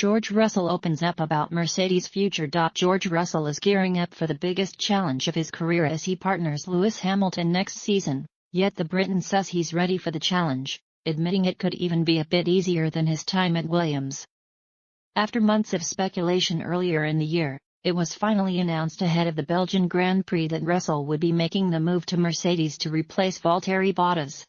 George Russell opens up about Mercedes' future. George Russell is gearing up for the biggest challenge of his career as he partners Lewis Hamilton next season, yet the Briton says he's ready for the challenge, admitting it could even be a bit easier than his time at Williams. After months of speculation earlier in the year, it was finally announced ahead of the Belgian Grand Prix that Russell would be making the move to Mercedes to replace Valtteri Bottas.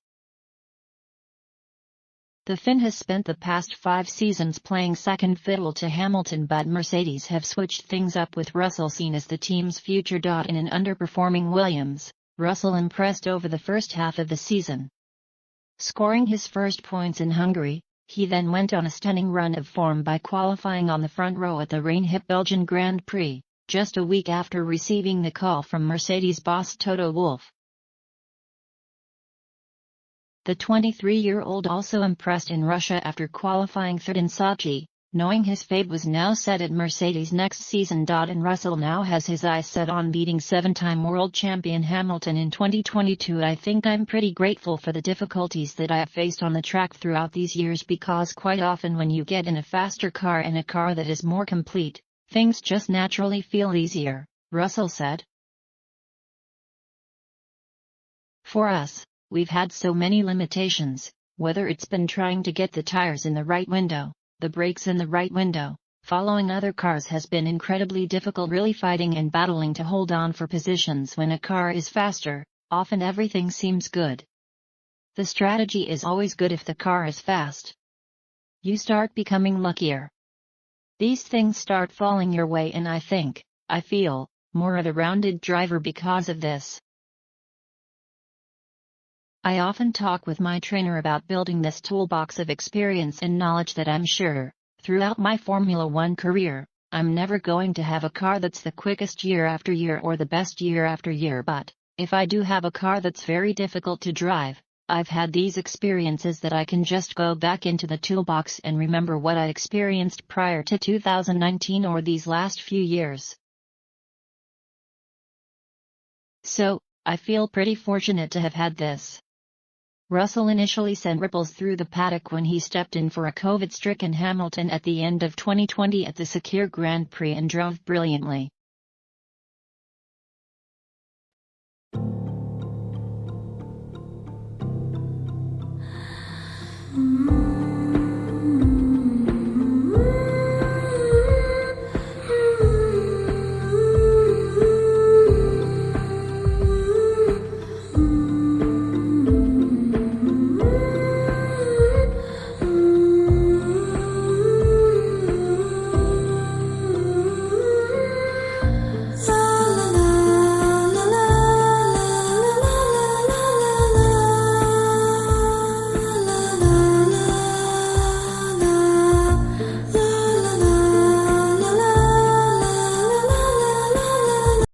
The Finn has spent the past 5 seasons playing second fiddle to Hamilton, but Mercedes have switched things up with Russell seen as the team's future. In an underperforming Williams, Russell impressed over the first half of the season. Scoring his first points in Hungary, he then went on a stunning run of form by qualifying on the front row at the rain-hit Belgian Grand Prix, just a week after receiving the call from Mercedes boss Toto Wolff. The 23-year-old also impressed in Russia after qualifying third in Sochi, knowing his fate was now set at Mercedes next season. And Russell now has his eyes set on beating 7-time world champion Hamilton in 2022. I think I'm pretty grateful for the difficulties that I have faced on the track throughout these years, because quite often when you get in a faster car and a car that is more complete, things just naturally feel easier, Russell said. For us, we've had so many limitations, whether it's been trying to get the tires in the right window, the brakes in the right window, following other cars has been incredibly difficult, really fighting and battling to hold on for positions when a car is faster. Often everything seems good. The strategy is always good if the car is fast. You start becoming luckier. These things start falling your way, and I feel, more of a rounded driver because of this. I often talk with my trainer about building this toolbox of experience and knowledge that I'm sure, throughout my Formula One career, I'm never going to have a car that's the quickest year after year or the best year after year, but if I do have a car that's very difficult to drive, I've had these experiences that I can just go back into the toolbox and remember what I experienced prior to 2019 or these last few years. So, I feel pretty fortunate to have had this. Russell initially sent ripples through the paddock when he stepped in for a COVID-stricken Hamilton at the end of 2020 at the Sakir Grand Prix and drove brilliantly.